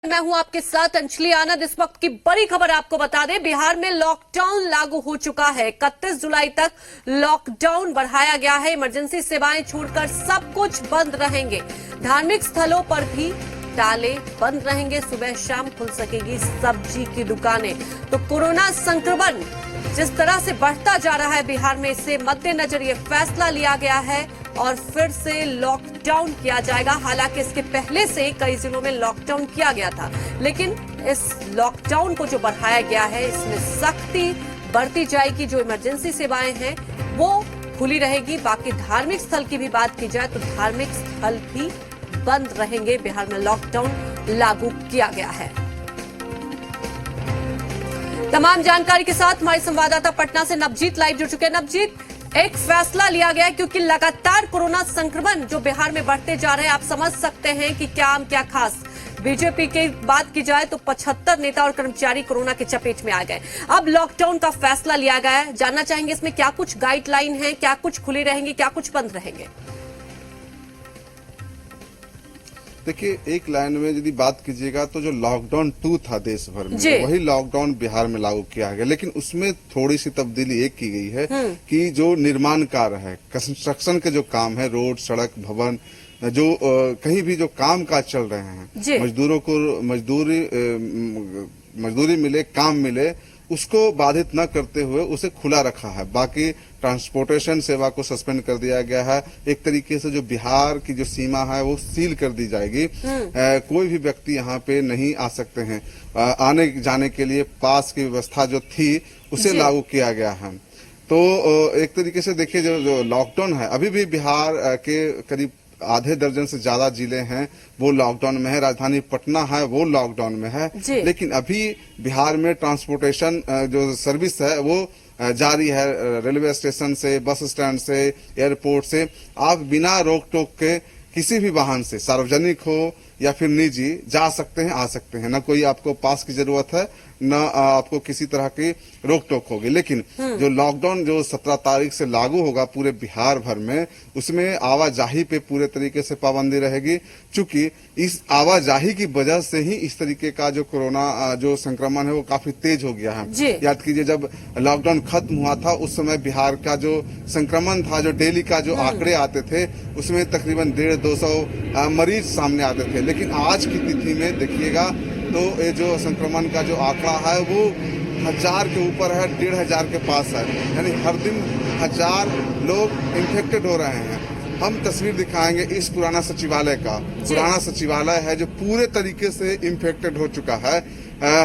मैं हूं आपके साथ अंजलि आनंद। इस वक्त की बड़ी खबर आपको बता दें, बिहार में लॉकडाउन लागू हो चुका है। 31 जुलाई तक लॉकडाउन बढ़ाया गया है। इमरजेंसी सेवाएं छोड़कर सब कुछ बंद रहेंगे। धार्मिक स्थलों पर भी ताले बंद रहेंगे। सुबह शाम खुल सकेगी सब्जी की दुकानें। तो कोरोना संक्रमण जिस तरह से बढ़ता जा रहा है बिहार में, इससे मद्देनजर ये फैसला लिया गया है और फिर से लॉकडाउन किया जाएगा। हालांकि इसके पहले से कई जिलों में लॉकडाउन किया गया था, लेकिन इस लॉकडाउन को जो बढ़ाया गया है, इसमें सख्ती बढ़ती जाएगी। जो इमरजेंसी सेवाएं हैं वो खुली रहेगी। बाकी धार्मिक स्थल की भी बात की जाए तो धार्मिक स्थल भी बंद रहेंगे। बिहार में लॉकडाउन लागू किया गया है। तमाम जानकारी के साथ हमारे संवाददाता पटना से नवजीत लाइव जुड़ चुके हैं। नवजीत, एक फैसला लिया गया है क्योंकि लगातार कोरोना संक्रमण जो बिहार में बढ़ते जा रहे हैं, आप समझ सकते हैं कि क्या आम क्या खास। बीजेपी की बात की जाए तो 75 नेता और कर्मचारी कोरोना के चपेट में आ गए। अब लॉकडाउन का फैसला लिया गया है। जानना चाहेंगे इसमें क्या कुछ गाइडलाइन है, क्या कुछ खुले रहेंगे, क्या कुछ बंद रहेंगे। देखिए, एक लाइन में यदि बात कीजिएगा तो जो लॉकडाउन 2 था देश भर में, वही लॉकडाउन बिहार में लागू किया गया। लेकिन उसमें थोड़ी सी तब्दीली एक की गई है कि जो निर्माण कार्य है, कंस्ट्रक्शन के जो काम है, रोड, सड़क, भवन, जो कहीं भी जो काम काज चल रहे हैं, मजदूरों को मजदूरी मिले, काम मिले, उसको बाधित न करते हुए उसे खुला रखा है। बाकी ट्रांसपोर्टेशन सेवा को सस्पेंड कर दिया गया है। एक तरीके से जो बिहार की जो सीमा है वो सील कर दी जाएगी। कोई भी व्यक्ति यहाँ पे नहीं आ सकते हैं। आने जाने के लिए पास की व्यवस्था जो थी उसे लागू किया गया है। तो एक तरीके से देखिए, जो लॉकडाउन है, अभी भी बिहार के करीब आधे दर्जन से ज्यादा जिले हैं वो लॉकडाउन में है। राजधानी पटना है वो लॉकडाउन में है। लेकिन अभी बिहार में ट्रांसपोर्टेशन जो सर्विस है वो जारी है। रेलवे स्टेशन से, बस स्टैंड से, एयरपोर्ट से आप बिना रोक टोक के किसी भी वाहन से, सार्वजनिक हो या फिर निजी, जा सकते हैं, आ सकते हैं। न कोई आपको पास की जरूरत है, न आपको किसी तरह की रोक टोक होगी। लेकिन जो लॉकडाउन जो 17 तारीख से लागू होगा पूरे बिहार भर में, उसमें आवाजाही पे पूरे तरीके से पाबंदी रहेगी। चूंकि इस आवाजाही की वजह से ही इस तरीके का जो कोरोना जो संक्रमण है वो काफी तेज हो गया है। याद कीजिए, जब लॉकडाउन खत्म हुआ था उस समय बिहार का जो संक्रमण था, जो डेली का जो आंकड़े आते थे, उसमें तकरीबन 150-200 मरीज सामने आते थे। लेकिन आज की तिथि में देखिएगा तो ये जो संक्रमण का जो आंकड़ा है वो 1000 के ऊपर है, 1500 के पास है। यानी हर दिन 1000 लोग इन्फेक्टेड हो रहे हैं। हम तस्वीर दिखाएंगे इस पुराना सचिवालय का। पुराना सचिवालय है जो पूरे तरीके से इन्फेक्टेड हो चुका है।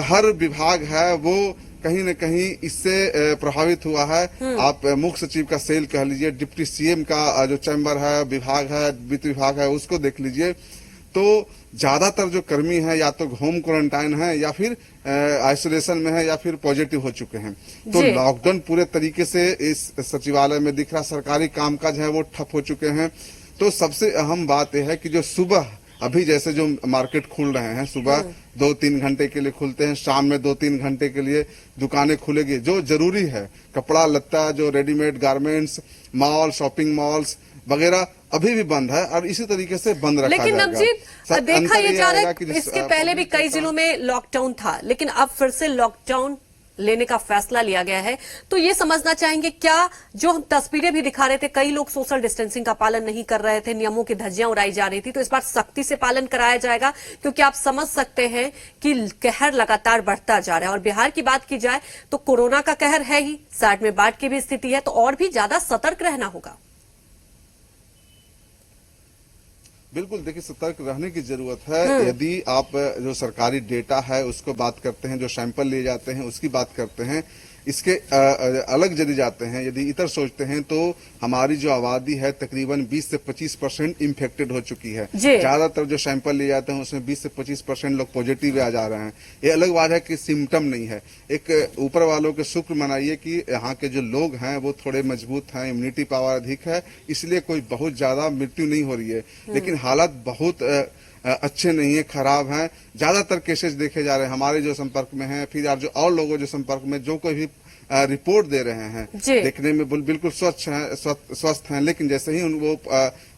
हर विभाग है वो कहीं न कहीं इससे प्रभावित हुआ है। आप मुख्य सचिव का सेल कह लीजिए, डिप्टी सीएम का जो चैम्बर है, विभाग है, वित्त विभाग है, उसको देख लीजिए। तो ज्यादातर जो कर्मी है या तो होम क्वारंटाइन है या फिर आइसोलेशन में है या फिर पॉजिटिव हो चुके हैं। तो लॉकडाउन पूरे तरीके से इस सचिवालय में दिख रहा। सरकारी कामकाज है वो ठप हो चुके हैं। तो सबसे अहम बात यह है कि जो सुबह अभी जैसे जो मार्केट खुल रहे हैं, सुबह 2-3 घंटे के लिए खुलते हैं, शाम में 2-3 घंटे के लिए दुकानें खुलेगी। जो जरूरी है, कपड़ा लत्ता, जो readymade garments, mall, shopping malls वगैरह अभी भी बंद है और इसी तरीके से बंद रखा जाएगा। लेकिन नवजीत, देखा ये जा रहा है कि इसके पहले भी कई जिलों में लॉकडाउन था, लेकिन अब फिर से लॉकडाउन लेने का फैसला लिया गया है। तो ये समझना चाहेंगे, क्या जो हम तस्वीरें भी दिखा रहे थे, कई लोग सोशल डिस्टेंसिंग का पालन नहीं कर रहे थे, नियमों की धज्जियां उड़ाई जा रही थी, तो इस बार सख्ती से पालन कराया जाएगा? क्योंकि आप समझ सकते हैं कि कहर लगातार बढ़ता जा रहा है। और बिहार की बात की जाए तो कोरोना का कहर है ही, साइड में बाढ़ की भी स्थिति है, तो और भी ज्यादा सतर्क रहना होगा। बिल्कुल, देखिए, सतर्क रहने की जरूरत है। यदि आप जो सरकारी डेटा है उसको बात करते हैं, जो सैंपल लिए जाते हैं उसकी बात करते हैं, इसके अलग यदि जाते हैं, यदि इतर सोचते हैं, तो हमारी जो आबादी है तकरीबन 20 से 25% इन्फेक्टेड हो चुकी है। ज्यादातर जो सैंपल लिए जाते हैं उसमें 20 से 25% लोग पॉजिटिव आ जा रहे हैं। ये अलग बात है कि सिम्टम नहीं है। एक ऊपर वालों के शुक्र मनाइए कि यहाँ के जो लोग हैं वो थोड़े मजबूत हैं, इम्यूनिटी पावर अधिक है, इसलिए कोई बहुत ज्यादा मृत्यु नहीं हो रही है। लेकिन हालत बहुत अच्छे नहीं है, खराब हैं। ज्यादातर केसेस देखे जा रहे हैं हमारे जो संपर्क में हैं, फिर जो और लोगों जो संपर्क में जो कोई भी रिपोर्ट दे रहे हैं, जी। देखने में बिल्कुल स्वच्छ हैं, स्वस्थ हैं, लेकिन जैसे ही वो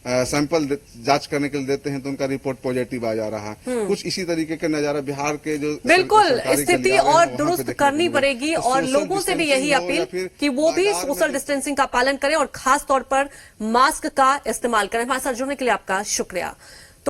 सैंपल जांच करने के लिए देते हैं तो उनका रिपोर्ट पॉजिटिव आ जा रहा है। कुछ इसी तरीके का नजारा बिहार के जो बिल्कुल सरकारी स्थिति गलियारे हैं, और वहाँ पे दुरुस्त देखने करनी को मिले। पड़ेगी तो और social लोगों से भी यही distancing हो या अपील फिर कि वो भी बाजार में सोशल डिस्टेंसिंग का पालन करें और खास तौर पर मास्क का इस्तेमाल करें। हमारे साथ जुड़ने के लिए आपका शुक्रिया।